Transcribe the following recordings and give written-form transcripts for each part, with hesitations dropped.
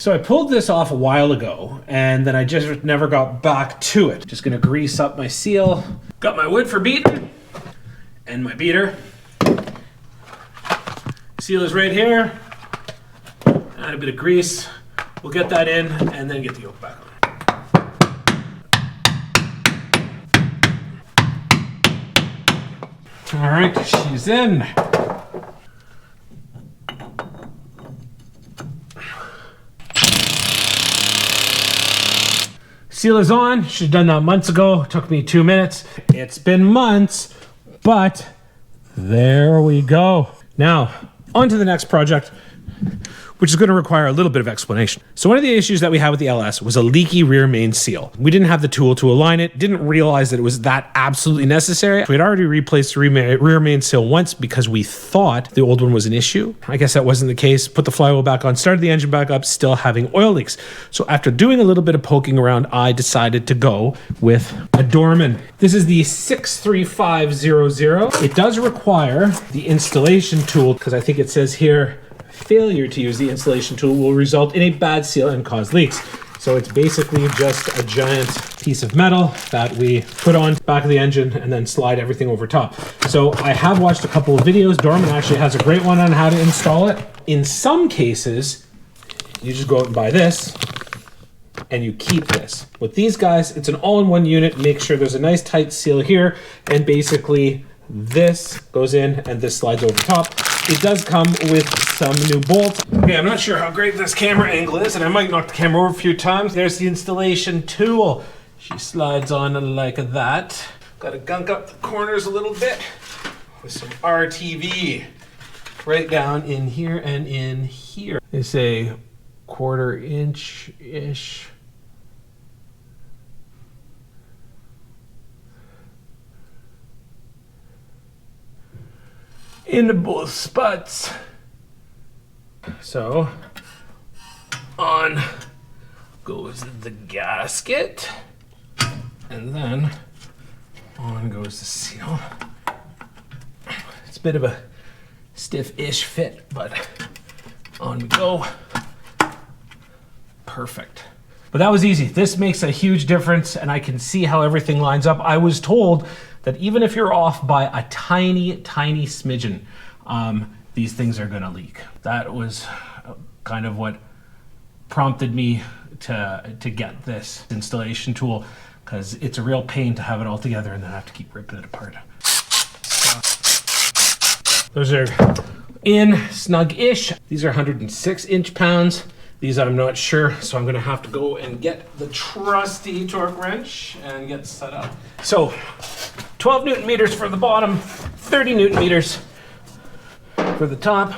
So I pulled this off a while ago, and then I just never got back to it. Just gonna grease up my seal. Got my wood for beating, and my beater. Seal is right here. Add a bit of grease. We'll get that in, and then get the yoke back on. All right, she's in. Seal is on. Should have done that months ago. Took me 2 minutes. It's been months, but there we go. Now, on to the next project, which is going to require a little bit of explanation. So one of the issues that we had with the LS was a leaky rear main seal. We didn't have the tool to align it, didn't realize that it was that absolutely necessary. We had already replaced the rear main seal once because we thought the old one was an issue. I guess that wasn't the case. Put the flywheel back on, started the engine back up, still having oil leaks. So after doing a little bit of poking around, I decided to go with a Dorman. This is the 63500. It does require the installation tool because I think it says here, failure to use the installation tool will result in a bad seal and cause leaks. So it's basically just a giant piece of metal that we put on the back of the engine and then slide everything over top. So I have watched a couple of videos. Dorman actually has a great one on how to install it. In some cases, you just go out and buy this and you keep this. With these guys, it's an all-in-one unit. Make sure there's a nice tight seal here, and basically this goes in and this slides over top. It does come with some new bolts. Okay, I'm not sure how great this camera angle is, and I might knock the camera over a few times. There's the installation tool. She slides on like that. Got to gunk up the corners a little bit with some RTV right down in here and in here. It's a 1/4 inch-ish. Into both spots. So on goes the gasket, and then on goes the seal. It's a bit of a stiff-ish fit, but on we go. Perfect. But that was easy. This makes a huge difference, and I can see how everything lines up. I was told that even if you're off by a tiny, tiny smidgen, these things are gonna leak. That was kind of what prompted me to get this installation tool, because it's a real pain to have it all together and then have to keep ripping it apart. Those are in snug-ish. These are 106 inch-pounds. These I'm not sure, so I'm gonna have to go and get the trusty torque wrench and get set up. So 12 Newton meters for the bottom, 30 Newton meters for the top.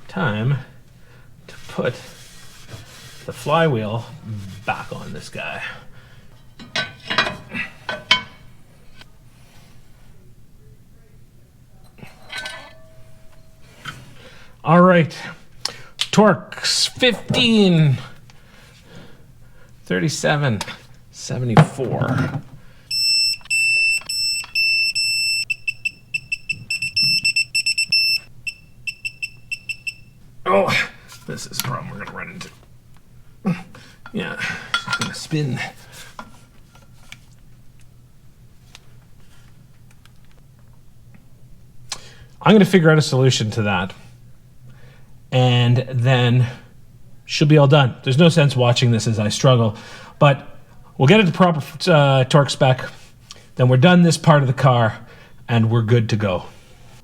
Time to put the flywheel back on this guy. All right, torques 15, 37, 74. Oh, this is a problem we're gonna run into. Yeah, it's gonna spin. I'm gonna figure out a solution to that, and then she'll be all done. There's no sense watching this as I struggle, but we'll get it to proper torque spec, then we're done this part of the car, and we're good to go.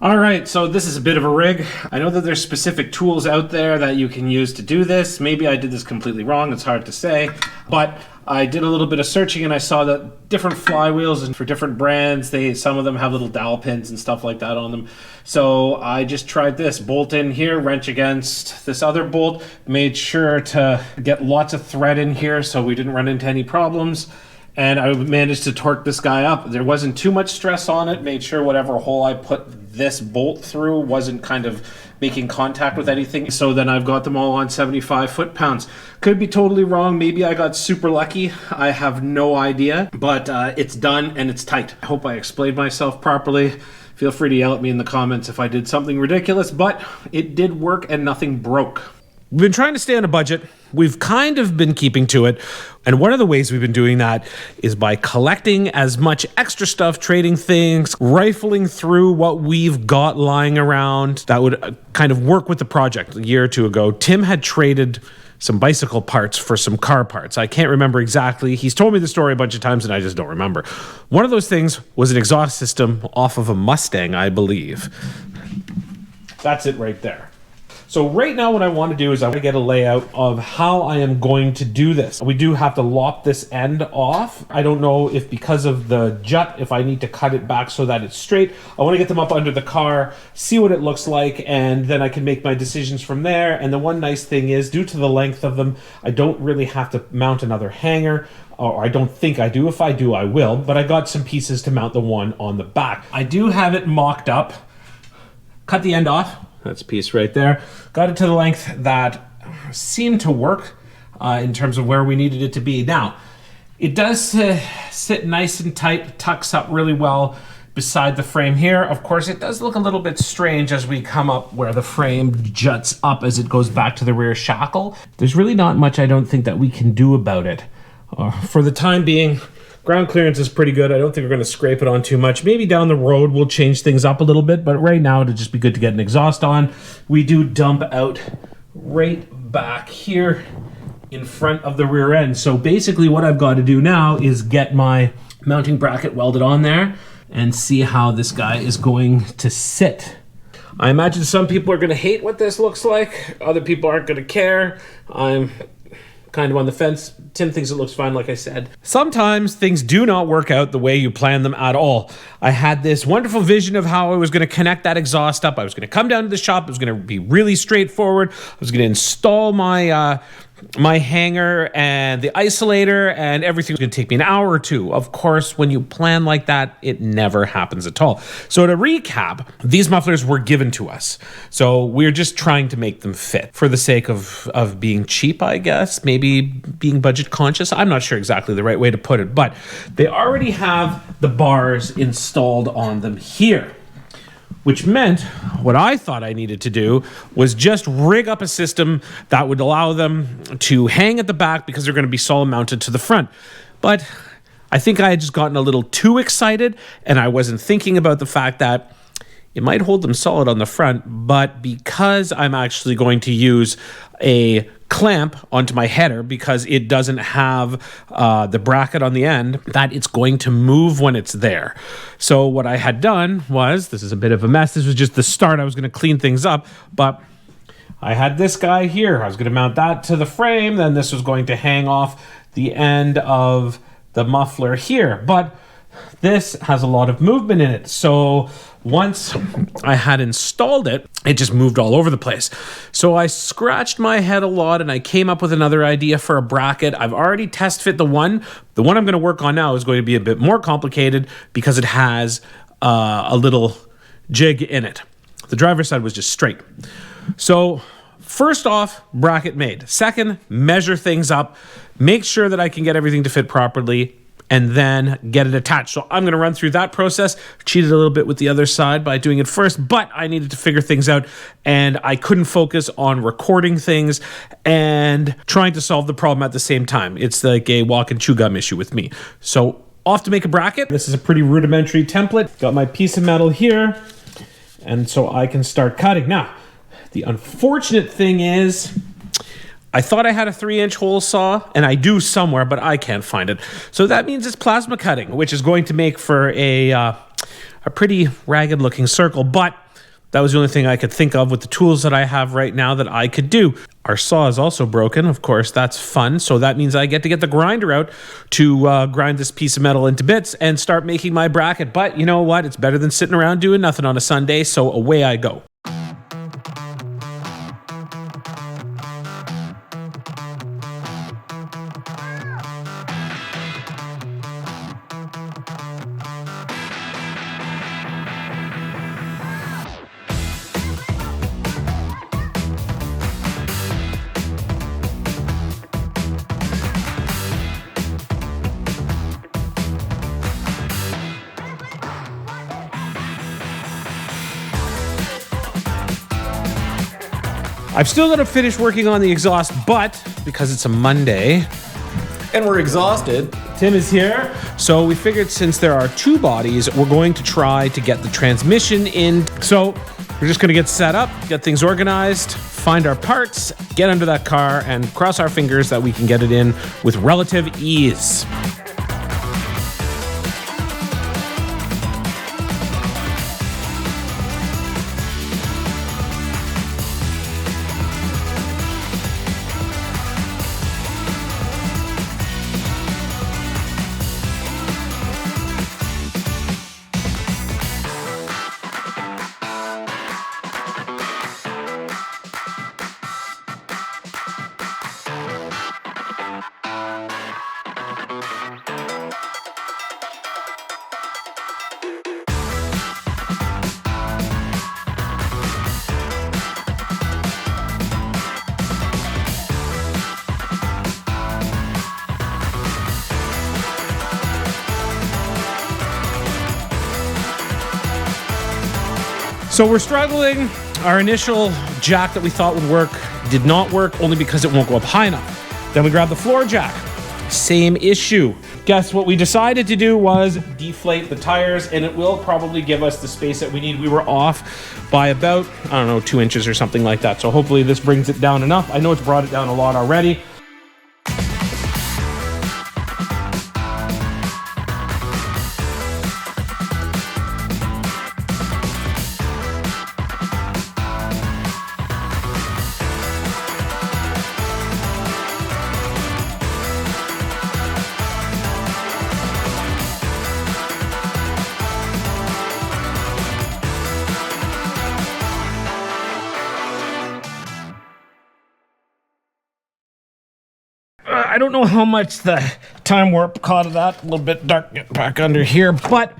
All right, so this is a bit of a rig. I know that there's specific tools out there that you can use to do this. Maybe I did this completely wrong, it's hard to say, but I did a little bit of searching and I saw that different flywheels and for different brands, some of them have little dowel pins and stuff like that on them. So I just tried this, bolt in here, wrench against this other bolt, made sure to get lots of thread in here so we didn't run into any problems. And I managed to torque this guy up. There wasn't too much stress on it, made sure whatever hole I put this bolt through wasn't kind of making contact with anything. So then I've got them all on 75 foot-pounds. Could be totally wrong. Maybe I got super lucky. I have no idea, but it's done and it's tight. I hope I explained myself properly. Feel free to yell at me in the comments if I did something ridiculous, but it did work and nothing broke. We've been trying to stay on a budget. We've kind of been keeping to it. And one of the ways we've been doing that is by collecting as much extra stuff, trading things, rifling through what we've got lying around that would kind of work with the project. A year or two ago, Tim had traded some bicycle parts for some car parts. I can't remember exactly. He's told me the story a bunch of times and I just don't remember. One of those things was an exhaust system off of a Mustang, I believe. That's it right there. So right now what I want to do is I want to get a layout of how I am going to do this. We do have to lop this end off. I don't know if because of the jut, if I need to cut it back so that it's straight. I want to get them up under the car, see what it looks like, and then I can make my decisions from there. And the one nice thing is, due to the length of them, I don't really have to mount another hanger, or I don't think I do. If I do, I will. But I got some pieces to mount the one on the back. I do have it mocked up. Cut the end off. That's a piece right there. Got it to the length that seemed to work in terms of where we needed it to be. Now, it does sit nice and tight, tucks up really well beside the frame here. Of course, it does look a little bit strange as we come up where the frame juts up as it goes back to the rear shackle. There's really not much I don't think that we can do about it. For the time being, ground clearance is pretty good. I don't think we're going to scrape it on too much. Maybe down the road we'll change things up a little bit, but right now it'd just be good to get an exhaust on. We do dump out right back here in front of the rear end. So basically what I've got to do now is get my mounting bracket welded on there and see how this guy is going to sit. I imagine some people are going to hate what this looks like. Other people aren't going to care. I'm kind of on the fence. Tim thinks it looks fine, like I said. Sometimes things do not work out the way you plan them at all. I had this wonderful vision of how I was going to connect that exhaust up. I was going to come down to the shop. It was going to be really straightforward. I was going to install my my hanger and the isolator, and everything was going to take me an hour or two. Of course, when you plan like that, it never happens at all. So to recap, these mufflers were given to us. So we're just trying to make them fit for the sake of being cheap, I guess, maybe being budget conscious. I'm not sure exactly the right way to put it, but they already have the bars installed on them here, which meant what I thought I needed to do was just rig up a system that would allow them to hang at the back because they're going to be solid mounted to the front. But I think I had just gotten a little too excited, and I wasn't thinking about the fact that it might hold them solid on the front, but because I'm actually going to use a clamp onto my header because it doesn't have the bracket on the end, that it's going to move when it's there. So what I had done was, this is a bit of a mess, this was just the start, I was going to clean things up, but I had this guy here. I was going to mount that to the frame, then this was going to hang off the end of the muffler here, but this has a lot of movement in it. So once I had installed it, it just moved all over the place. So I scratched my head a lot and I came up with another idea for a bracket. I've already test fit the one. The one I'm going to work on now is going to be a bit more complicated because it has a little jig in it. The driver's side was just straight. So first off, bracket made. Second, measure things up. Make sure that I can get everything to fit properly, and then get it attached. So I'm going to run through that process. Cheated a little bit with the other side by doing it first, but I needed to figure things out, and I couldn't focus on recording things and trying to solve the problem at the same time. It's like a walk and chew gum issue with me. So off to make a bracket. This is a pretty rudimentary template. Got my piece of metal here, and so I can start cutting. Now, the unfortunate thing is, I thought I had a 3-inch hole saw, and I do somewhere, but I can't find it. So that means it's plasma cutting, which is going to make for a pretty ragged looking circle, but that was the only thing I could think of with the tools that I have right now that I could do. Our saw is also broken, of course, that's fun. So that means I get to get the grinder out to grind this piece of metal into bits and start making my bracket. But you know what? It's better than sitting around doing nothing on a Sunday, so away I go. I've still got to finish working on the exhaust, but because it's a Monday And we're exhausted. Tim is here. So we figured since there are two bodies, we're going to try to get the transmission in. So we're just going to get set up, get things organized, find our parts, get under that car, and cross our fingers that we can get it in with relative ease. So we're struggling. Our initial jack that we thought would work did not work, only because it won't go up high enough. Then we grabbed the floor jack. Same issue. Guess what we decided to do was deflate the tires, and it will probably give us the space that we need. We were off by about, 2 inches or something like that. So hopefully this brings it down enough. I know it's brought it down a lot already. I don't know how much the time warp caught of that. A little bit dark getting back under here, but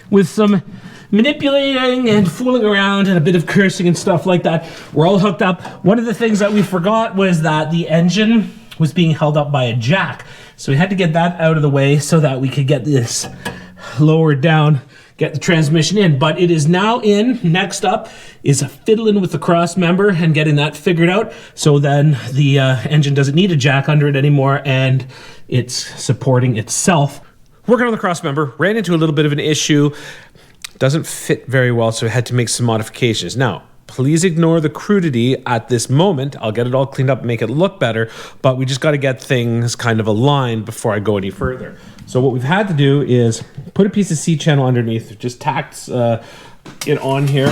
with some manipulating and fooling around and a bit of cursing and stuff like that, we're all hooked up. One of the things that we forgot was that the engine was being held up by a jack. So we had to get that out of the way so that we could get this lowered down, get the transmission in. But it is now in. Next up is fiddling with the cross member and getting that figured out. So then the engine doesn't need a jack under it anymore and it's supporting itself. Working on the cross member, ran into a little bit of an issue. Doesn't fit very well, so I had to make some modifications. Now, please ignore the crudity at this moment. I'll get it all cleaned up and make it look better, but we just got to get things kind of aligned before I go any further. So what we've had to do is put a piece of C-channel underneath, just tacked it on here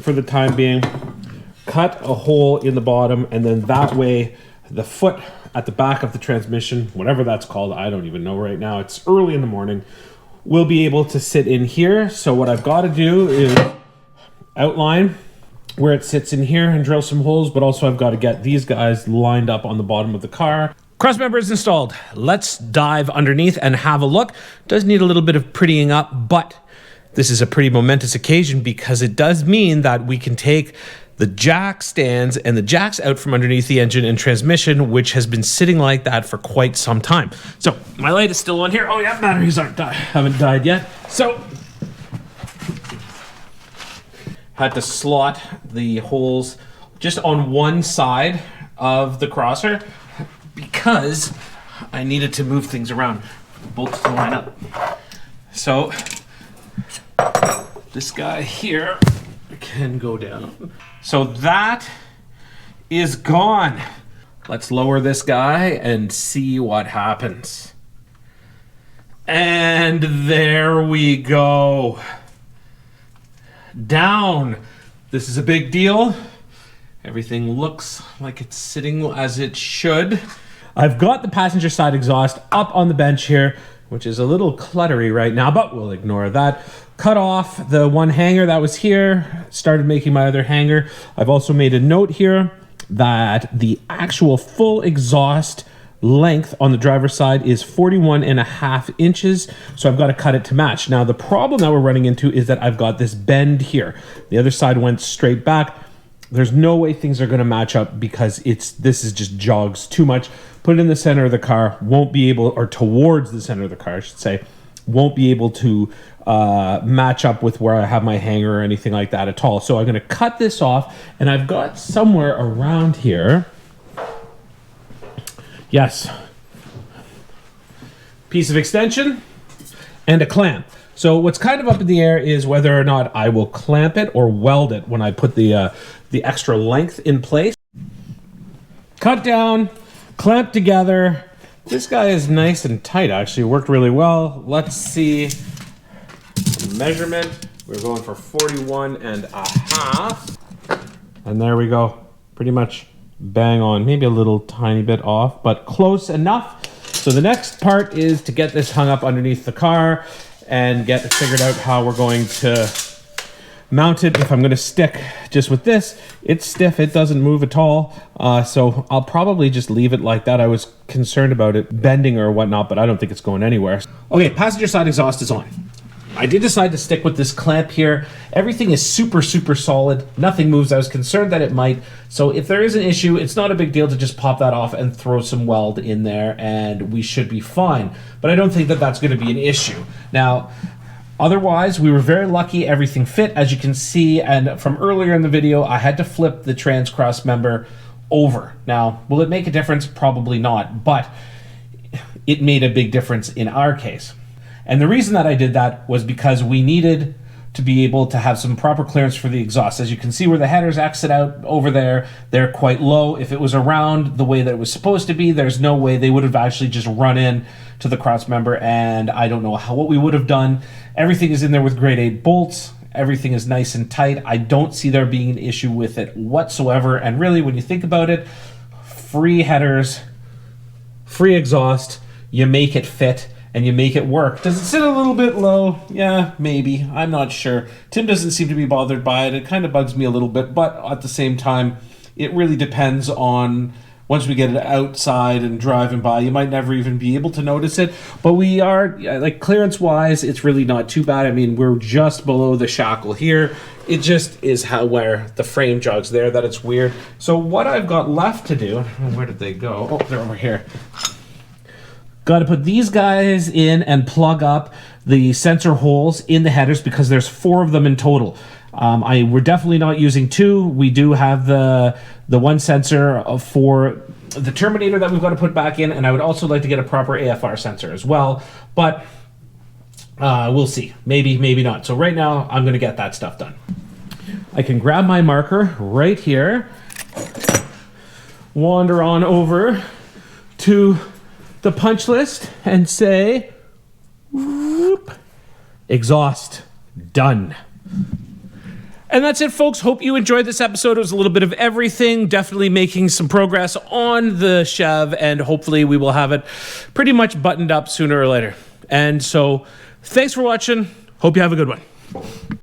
for the time being, cut a hole in the bottom, and then that way the foot at the back of the transmission, whatever that's called, I don't even know right now, it's early in the morning, will be able to sit in here. So what I've got to do is outline where it sits in here and drill some holes, but also I've got to get these guys lined up on the bottom of the car. Cross member is installed. Let's dive underneath and have a look. Does need a little bit of prettying up, but this is a pretty momentous occasion because it does mean that we can take the jack stands and the jacks out from underneath the engine and transmission, which has been sitting like that for quite some time. So my light is still on here. Oh yeah, batteries haven't died yet. So had to slot the holes just on one side of the crosser because I needed to move things around, bolts to line up. So this guy here can go down. So that is gone. Let's lower this guy and see what happens. And there we go. Down. This is a big deal. Everything looks like it's sitting as it should. I've got the passenger side exhaust up on the bench here, which is a little cluttery right now, but we'll ignore that. Cut off the one hanger that was here, started making my other hanger. I've also made a note here that the actual full exhaust length on the driver's side is 41.5 inches, so I've got to cut it to match. Now the problem that we're running into is that I've got this bend here. The other side went straight back. There's no way things are going to match up because this is just jogs too much. Put it in the center of the car, won't be able, or towards the center of the car, I should say, won't be able to match up with where I have my hanger or anything like that at all. So I'm going to cut this off, and I've got somewhere around here, yes, piece of extension and a clamp. So what's kind of up in the air is whether or not I will clamp it or weld it when I put the extra length in place. Cut down, clamp together. This guy is nice and tight, actually. Worked really well. Let's see the measurement. We're going for 41.5. And there we go. Pretty much bang on. Maybe a little tiny bit off, but close enough. So the next part is to get this hung up underneath the car and get figured out how we're going to mount it. If I'm going to stick just with this, it's stiff, it doesn't move at all, so I'll probably just leave it like that. I was concerned about it bending or whatnot, but I don't think it's going anywhere. Okay, passenger side exhaust is on. I did decide to stick with this clamp here. Everything is super solid, nothing moves. I was concerned that it might, so if there is an issue, it's not a big deal to just pop that off and throw some weld in there and we should be fine. But I don't think that that's going to be an issue. Now, otherwise, we were very lucky. Everything fit, as you can see. And from earlier in the video, I had to flip the trans cross member over. Now, will it make a difference? Probably not, but it made a big difference in our case. And the reason that I did that was because we needed to be able to have some proper clearance for the exhaust. As you can see where the headers exit out over there, they're quite low. If it was around the way that it was supposed to be, there's no way they would have actually just run in to the cross member, and I don't know what we would have done. Everything is in there with grade 8 bolts. Everything is nice and tight. I don't see there being an issue with it whatsoever. And really, when you think about it, free headers, free exhaust, you make it fit and you make it work. Does it sit a little bit low? Yeah, maybe. I'm not sure. Tim doesn't seem to be bothered by it. It kind of bugs me a little bit, but at the same time, it really depends on once we get it outside and driving by. You might never even be able to notice it, but we are, like, clearance wise, it's really not too bad. I mean, we're just below the shackle here. It just is where the frame jogs there that it's weird. So what I've got left to do, where did they go? Oh, they're over here. Got to put these guys in and plug up the sensor holes in the headers because there's 4 of them in total. We're definitely not using 2. We do have the one sensor for the terminator that we've got to put back in, and I would also like to get a proper AFR sensor as well, but we'll see. Maybe, maybe not. So right now, I'm going to get that stuff done. I can grab my marker right here, wander on over to the punch list and say, whoop, exhaust, done. And that's it, folks. Hope you enjoyed this episode. It was a little bit of everything, definitely making some progress on the Chev, and hopefully we will have it pretty much buttoned up sooner or later. And so thanks for watching. Hope you have a good one.